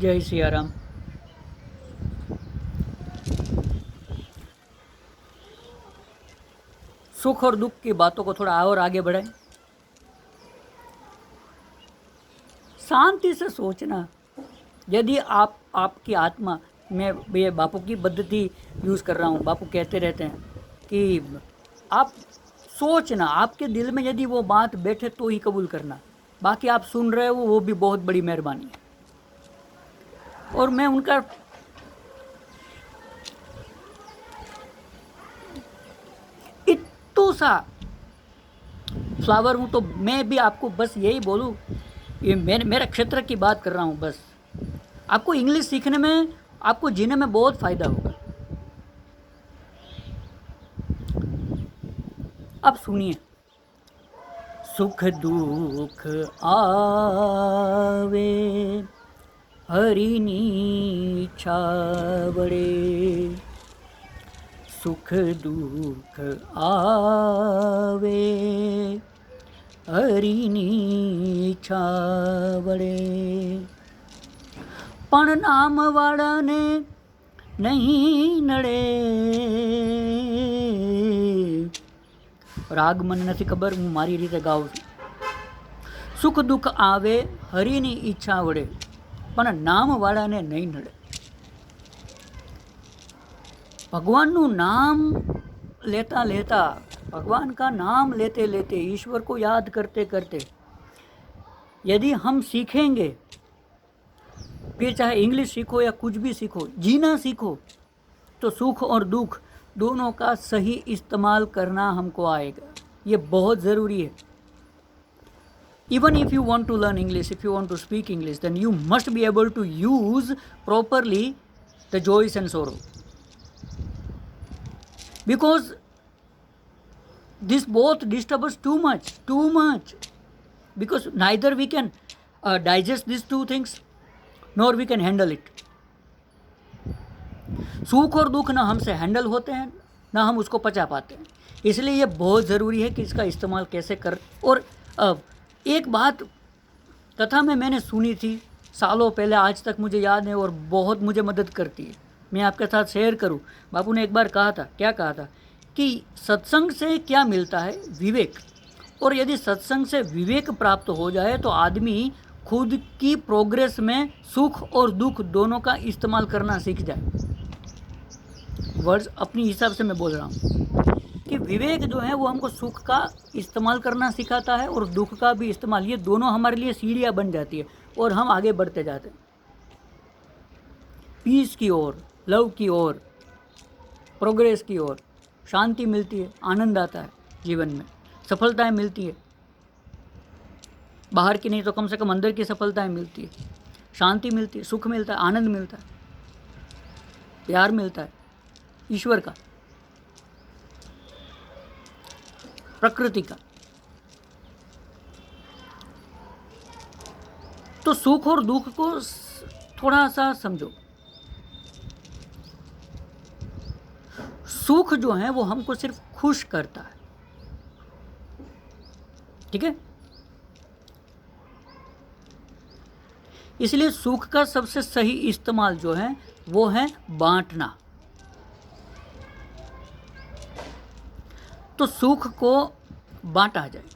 जय सियाराम। सुख और दुख की बातों को थोड़ा और आगे बढ़ाएं। शांति से सोचना। यदि आपकी आत्मा, मैं ये बापू की पद्धति यूज़ कर रहा हूँ, बापू कहते रहते हैं कि आप सोचना, आपके दिल में यदि वो बात बैठे तो ही कबूल करना, बाकी आप सुन रहे हो वो भी बहुत बड़ी मेहरबानी है। और मैं उनका इत्तू सा फ्लावर हूँ, तो मैं भी आपको बस यही बोलूँ, ये मेरा क्षेत्र की बात कर रहा हूँ। बस आपको इंग्लिश सीखने में, आपको जीने में बहुत फ़ायदा होगा। अब सुनिए। सुख दुख आवे हरिनी इच्छा बड़े, सुख दुख आवे हरिनी इच्छा बड़े, पण नाम वाला ने नहीं नड़े। राग મને નથી ખબર, હું મારી રીતે ગાઉં છું। સુખ દુઃખ આવે હરિની ઈચ્છા વડે, પણ નામ વાળાને નહીં નડે। भगवानનું नाम लेता लेता, भगवान का नाम लेते लेते, ईश्वर को याद करते करते यदि हम सीखेंगे, फिर चाहे इंग्लिश सीखो या कुछ भी सीखो, जीना सीखो, तो सुख और दुख दोनों का सही इस्तेमाल करना हमको आएगा। ये बहुत ज़रूरी है। Even if you want to learn English, if you want to speak English, then you must be able to use properly the joys and sorrow. Because this both disturb us too much. Because neither we can digest these two things, nor we can handle it. सुख और दुख ना हमसे handle होते हैं, ना हम उसको पचा पाते हैं। इसलिए ये बहुत ज़रूरी है कि इसका इस्तेमाल कैसे कर। और एक बात कथा में मैंने सुनी थी सालों पहले, आज तक मुझे याद है और बहुत मुझे मदद करती है, मैं आपके साथ शेयर करूं। बापू ने एक बार कहा था, क्या कहा था, कि सत्संग से क्या मिलता है? विवेक। और यदि सत्संग से विवेक प्राप्त हो जाए तो आदमी खुद की प्रोग्रेस में सुख और दुख दोनों का इस्तेमाल करना सीख जाए। वर्ड्स अपनी हिसाब से मैं बोल रहा हूँ कि विवेक जो है वो हमको सुख का इस्तेमाल करना सिखाता है और दुख का भी इस्तेमाल। ये दोनों हमारे लिए सीढ़ियाँ बन जाती है और हम आगे बढ़ते जाते हैं पीस की ओर, लव की ओर, प्रोग्रेस की ओर। शांति मिलती है, आनंद आता है जीवन में, सफलताएं मिलती है। बाहर की नहीं तो कम से कम अंदर की सफलताएं मिलती है, शांति मिलती है, सुख मिलता है, आनंद मिलता है, प्यार मिलता है ईश्वर का, प्रकृति का। तो सुख और दुख को थोड़ा सा समझो। सुख जो है वो हमको सिर्फ खुश करता है, ठीक है? इसलिए सुख का सबसे सही इस्तेमाल जो है वो है बांटना। तो सुख को बांटा जाए।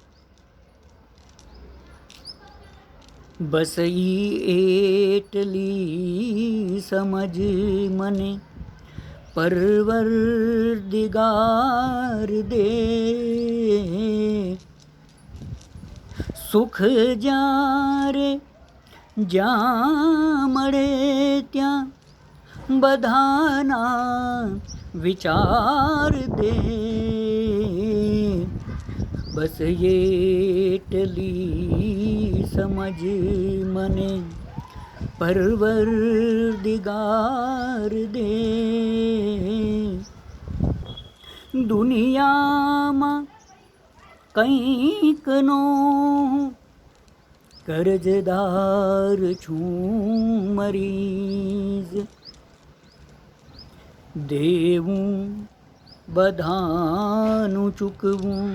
बसई एटली समझ मने परवरदिगार दे, सुख जारे जा मळे त्या बधाना विचार दे। बस येटली समझ मने परवरदिगार दे। दुनियामा કંઈક નો કરજદાર છું મરીઝ, દેવું બધાનું ચૂકવું,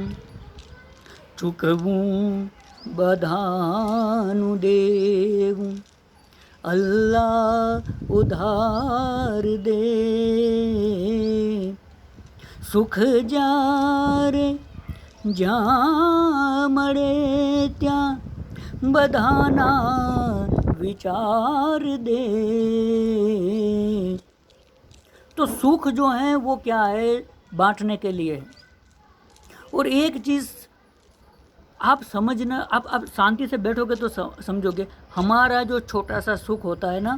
ચૂકવું બધાનું દેવું, अल्लाह उधार दे। सुख जारे જ્યાં મળે ત્યાં બધાના विचार दे। तो सुख जो है वो क्या है, बांटने के लिए है। और एक चीज़ आप समझना, आप शांति से बैठोगे तो समझोगे, हमारा जो छोटा सा सुख होता है ना,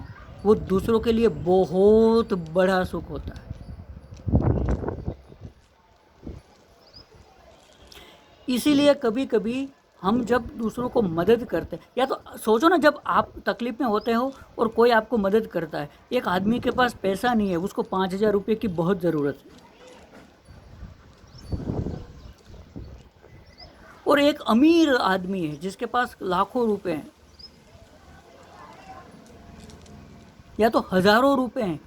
वो दूसरों के लिए बहुत बड़ा सुख होता है। इसीलिए कभी कभी हम जब दूसरों को मदद करते हैं, या तो सोचो ना, जब आप तकलीफ में होते हो और कोई आपको मदद करता है, एक आदमी के पास पैसा नहीं है, उसको 5,000 रुपये की बहुत ज़रूरत है, और एक अमीर आदमी है जिसके पास लाखों रुपए हैं या तो हज़ारों रुपए हैं,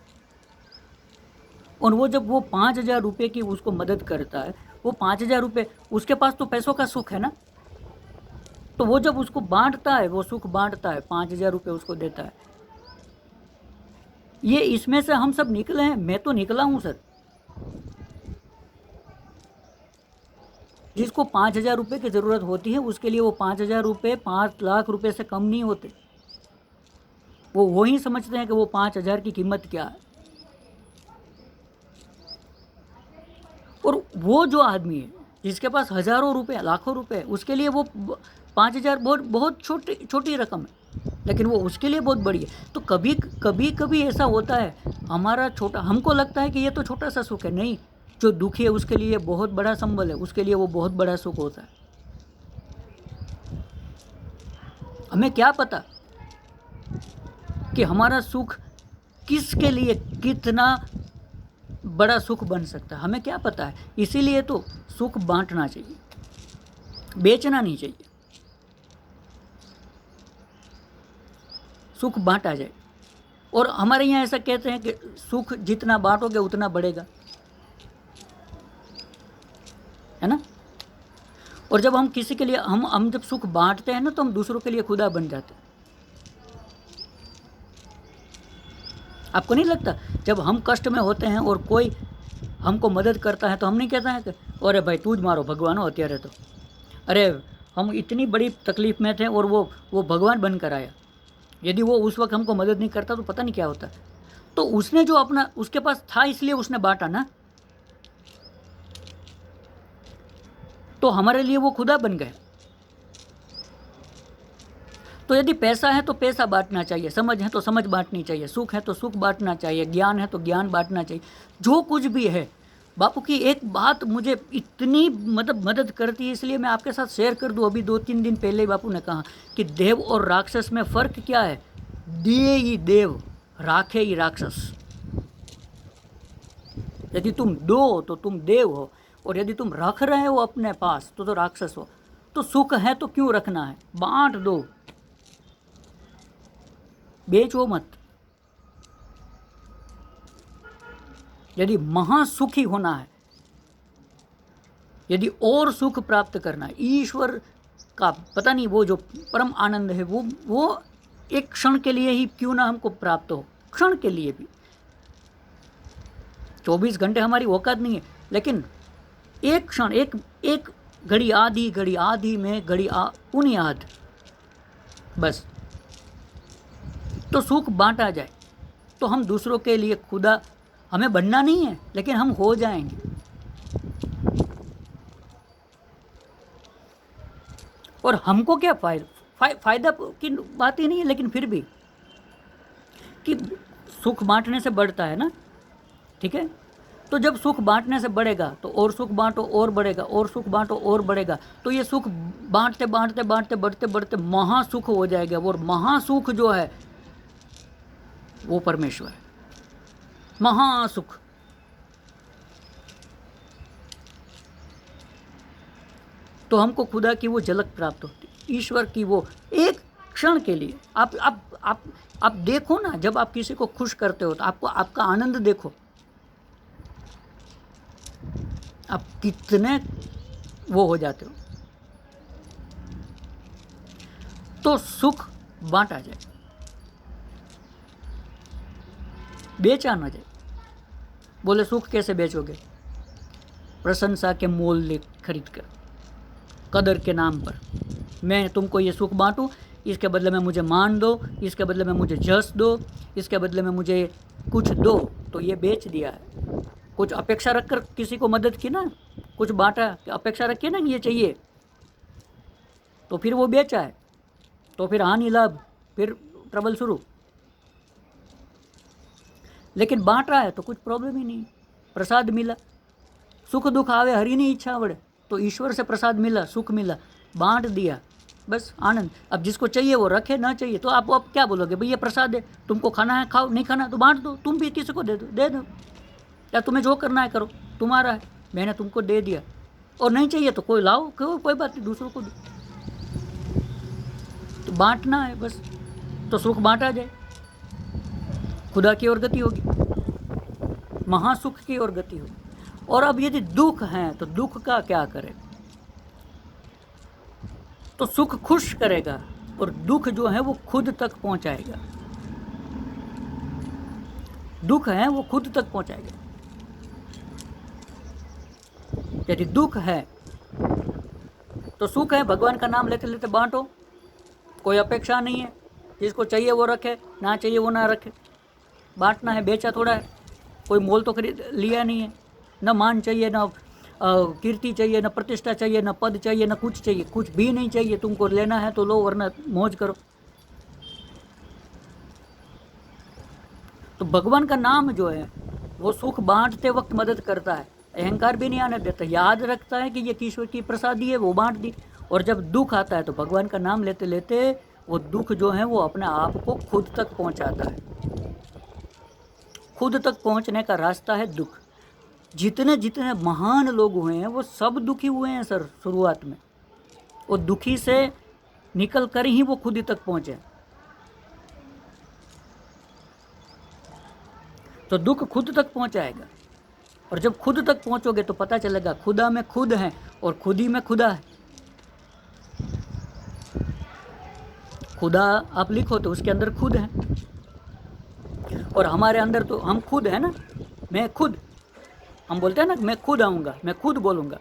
और वो जब वो 5,000 रुपये की उसको मदद करता है, वो 5,000 रुपये, उसके पास तो पैसों का सुख है ना, तो वो जब उसको बांटता है, वो सुख बांटता है, 5,000 रुपये उसको देता है। ये इसमें से हम सब निकले हैं, मैं तो निकला हूँ सर। जिसको 5,000 रुपये की ज़रूरत होती है, उसके लिए वो 5,000 रुपये 5 लाख रुपये से कम नहीं होते। वो वही समझते हैं कि वो 5,000 की कीमत क्या है। और वो जो आदमी है जिसके पास हज़ारों रुपये, लाखों रुपये, उसके लिए वो 5,000 बहुत छोटी रकम है, लेकिन वो उसके लिए बहुत बड़ी है। तो कभी ऐसा होता है, हमारा छोटा, हमको लगता है कि ये तो छोटा सा सुख है। नहीं, जो दुखी है उसके लिए बहुत बड़ा संबल है, उसके लिए वो बहुत बड़ा सुख होता है। हमें क्या पता कि हमारा सुख किसके लिए कितना बड़ा सुख बन सकता है, हमें क्या पता है। इसीलिए तो सुख बांटना चाहिए, बेचना नहीं चाहिए। सुख बांटा जाए। और हमारे यहाँ ऐसा कहते हैं कि सुख जितना बांटोगे उतना बढ़ेगा, है ना। और जब हम किसी के लिए हम जब सुख बांटते हैं ना, तो हम दूसरों के लिए खुदा बन जाते हैं। आपको नहीं लगता, जब हम कष्ट में होते हैं और कोई हमको मदद करता है, तो हम नहीं कहते हैं कि अरे भाई तू ज मारो भगवान हो अत्यारे, तो अरे हम इतनी बड़ी तकलीफ़ में थे और वो भगवान बनकर आया। यदि वो उस वक्त हमको मदद नहीं करता तो पता नहीं क्या होता। तो उसने जो अपना, उसके पास था इसलिए उसने बांटा ना, तो हमारे लिए वो खुदा बन गए। तो यदि पैसा है तो पैसा बांटना चाहिए, समझ है तो समझ बांटनी चाहिए, सुख है तो सुख बांटना चाहिए, ज्ञान है तो ज्ञान बांटना चाहिए। जो कुछ भी है, बापू की एक बात मुझे इतनी मदद करती है, इसलिए मैं आपके साथ शेयर कर दूं। अभी 2-3 दिन पहले ही बापू ने कहा कि देव और राक्षस में फ़र्क क्या है। दिए ही देव, राखे ही राक्षस। यदि तुम दो तो तुम देव हो, और यदि तुम रख रहे हो अपने पास तो राक्षस हो। तो सुख है तो क्यों रखना है, बांट दो, बेचो मत। यदि महासुखी होना है, यदि और सुख प्राप्त करना है, ईश्वर का पता नहीं वो जो परम आनंद है, वो एक क्षण के लिए ही क्यों ना हमको प्राप्त हो, क्षण के लिए भी। 24 घंटे हमारी औकात नहीं है, लेकिन एक क्षण, एक घड़ी, आधी में घड़ी उन्हीं आध, बस। तो सुख बांटा जाए तो हम दूसरों के लिए खुदा, हमें बनना नहीं है लेकिन हम हो जाएंगे। और हमको क्या फ़ायदा की बात ही नहीं है, लेकिन फिर भी कि सुख बांटने से बढ़ता है ना, ठीक है। तो जब सुख बांटने से बढ़ेगा तो और सुख बांटो और बढ़ेगा, और सुख बांटो और बढ़ेगा, तो ये सुख बांटते बढ़ते महासुख हो जाएगा। और महासुख जो है वो परमेश्वर है, महासुख। तो हमको खुदा की वो झलक प्राप्त होती, ईश्वर की वो एक क्षण के लिए। आप देखो ना, जब आप किसी को खुश करते हो तो आपको आपका आनंद देखो, आप कितने वो हो जाते हो। तो सुख बांटा जाए। बेचा न जाए। बोले सुख कैसे बेचोगे? प्रशंसा के मोल ले खरीद कर, कदर के नाम पर। मैं तुमको ये सुख बांटूं, इसके बदले में मुझे मान दो, इसके बदले में मुझे जस दो, इसके बदले में मुझे कुछ दो, तो ये बेच दिया है। कुछ अपेक्षा रखकर किसी को मदद की ना, कुछ बांटा, अपेक्षा रखी ना कि ये चाहिए, तो फिर वो बेचा है, तो फिर हानि लाभ, फिर ट्रबल शुरू। लेकिन बांट रहा है तो कुछ प्रॉब्लम ही नहीं, प्रसाद मिला। सुख दुख आवे हरि नहीं इच्छा आवड़े, तो ईश्वर से प्रसाद मिला, सुख मिला, बांट दिया, बस आनंद। अब जिसको चाहिए वो रखे, ना चाहिए तो आप क्या बोलोगे? भाई ये प्रसाद है, तुमको खाना है खाओ, नहीं खाना तो बांट दो, तुम भी किसी को दे दो, या तुम्हें जो करना है करो, तुम्हारा है, मैंने तुमको दे दिया। और नहीं चाहिए तो कोई लाओ, कोई बात नहीं, दूसरों को दो। तो बांटना है बस, तो सुख बांटा जाए, खुदा की ओर गति होगी, महासुख की ओर गति होगी। और अब यदि दुख है तो दुख का क्या करें? तो सुख खुश करेगा और दुख जो है वो खुद तक पहुंचाएगा। दुख है वो खुद तक पहुंचाएगा। यदि दुख है तो सुख है, भगवान का नाम लेते लेते बांटो, कोई अपेक्षा नहीं है, जिसको चाहिए वो रखे, ना चाहिए वो ना रखे, बांटना है, बेचा थोड़ा है, कोई मोल तो खरीद लिया नहीं है, न मान चाहिए, न कीर्ति चाहिए, न प्रतिष्ठा चाहिए, न पद चाहिए, न कुछ चाहिए, कुछ भी नहीं चाहिए। तुमको लेना है तो लो, वरना मौज करो। तो भगवान का नाम जो है वो सुख बांटते वक्त मदद करता है, अहंकार भी नहीं आने देता, याद रखता है कि ये ईश्वर की प्रसादी है, वो बांट दी। और जब दुख आता है तो भगवान का नाम लेते लेते वो दुख जो है वो अपने आप को खुद तक पहुंचाता है। खुद तक पहुंचने का रास्ता है दुख। जितने जितने महान लोग हुए हैं वो सब दुखी हुए हैं सर, शुरुआत में। वो दुखी से निकल कर ही वो खुद ही तक पहुंचे। तो दुख खुद तक पहुंचाएगा, और जब खुद तक पहुंचोगे तो पता चलेगा खुदा में खुद है और खुद ही में खुदा है। खुदा आप लिखो तो उसके अंदर खुद है, और हमारे अंदर तो हम खुद है ना। मैं खुद, हम बोलते हैं ना, मैं खुद आऊँगा, मैं खुद बोलूँगा,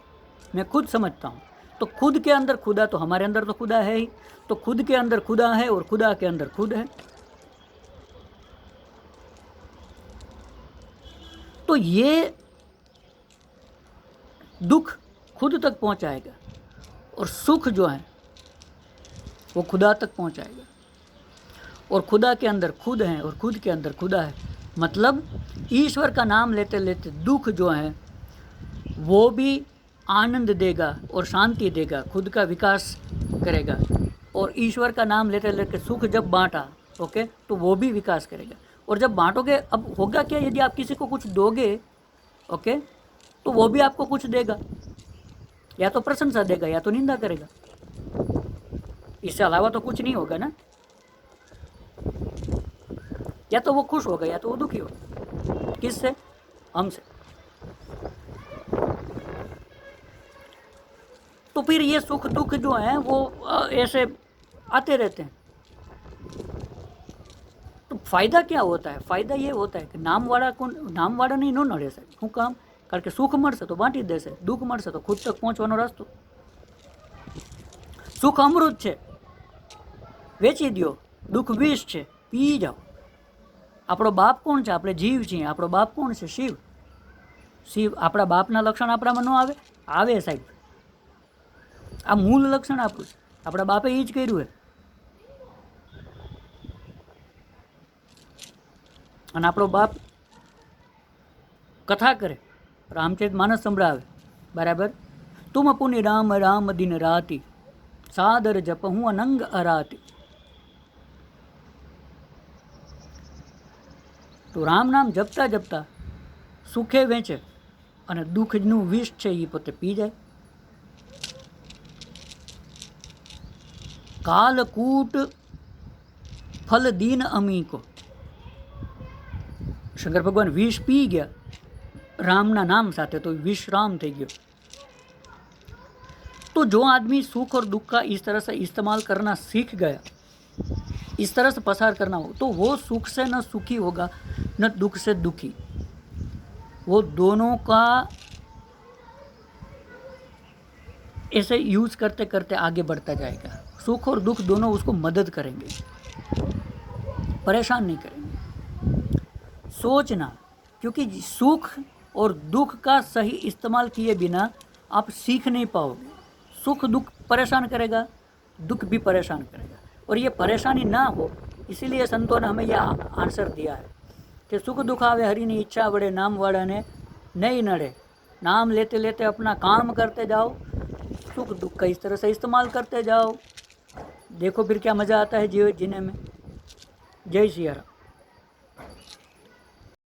मैं खुद समझता हूँ। तो खुद के अंदर खुदा, तो हमारे अंदर तो खुदा है ही। तो खुद के अंदर खुदा है और खुदा के अंदर खुद है। तो ये दुख खुद तक पहुँचाएगा और सुख जो है वो खुदा तक पहुँचाएगा। और खुदा के अंदर खुद है और खुद के अंदर खुदा है, मतलब ईश्वर का नाम लेते लेते दुख जो है वो भी आनंद देगा और शांति देगा, खुद का विकास करेगा। और ईश्वर का नाम लेते लेते सुख जब बांटा, ओके, तो वो भी विकास करेगा। और जब बांटोगे, अब होगा क्या, यदि आप किसी को कुछ दोगे, ओके, तो वो भी आपको कुछ देगा, या तो प्रशंसा देगा या तो निंदा करेगा। इससे अलावा तो कुछ नहीं होगा ना। या तो वो खुश होगा या तो वो दुखी होगा। किससे? हमसे। तो फिर ये सुख दुख जो है वो ऐसे आते रहते हैं। तो फायदा क्या होता है? फायदा ये होता है कि નામવાળા નહીં ન નડે સાહેબ. શું કામ? કારણ કે સુખ મળશે તો બાંટી જ દેશે, દુઃખ મળશે તો ખુદ તક પહોંચવાનો રસ્તો. સુખ અમૃત છે, વેચી દો. દુઃખ વિષ છે, પી જાઓ. આપણો બાપ કોણ છે? આપણે જીવ છીએ. આપણો બાપ કોણ છે? શિવ. શિવ. આપણા બાપના લક્ષણ આપણામાં ન આવે? આવે સાહેબ. આ મૂળ લક્ષણ આપણું છે. આપણા બાપે એ જ કર્યું છે. અને આપણો બાપ કથા કરે, રામચરિત માનસ સંભળાવે, બરાબર. તુમ પુનિ રામ રામ દિન રાતી, સાદર જપહું અનંગ અરાતી. તો રામ નામ જપતા જપતા સુખે વેચે અને દુઃખનું વિષ છે એ પોતે પી જાય. કાલકૂટ ફલ દીન અમીકો. શંકર ભગવાન વિષ પી ગયા રામના નામ સાથે, तो विश्राम થઈ ગયો. तो जो आदमी सुख और दुख का इस तरह से इस्तेमाल करना सीख गया, इस तरह से पसार करना हो, तो वो सुख से न सुखी होगा न दुख से दुखी। वो दोनों का ऐसे यूज़ करते करते आगे बढ़ता जाएगा। सुख और दुख दोनों उसको मदद करेंगे, परेशान नहीं करेंगे। सोचना, क्योंकि सुख और दुख का सही इस्तेमाल किए बिना आप सीख नहीं पाओगे। सुख दुख परेशान करेगा, दुख भी परेशान करेगा, और ये परेशानी ना हो इसीलिए संतों ने हमें यह आंसर दिया है कि सुख दुख आवे हरिनी इच्छा बड़े, नाम वाड़ा ने नहीं नड़े। नाम लेते लेते अपना काम करते जाओ, सुख दुख का इस तरह से इस्तेमाल करते जाओ, देखो फिर क्या मज़ा आता है जीने में। जय सिया राम।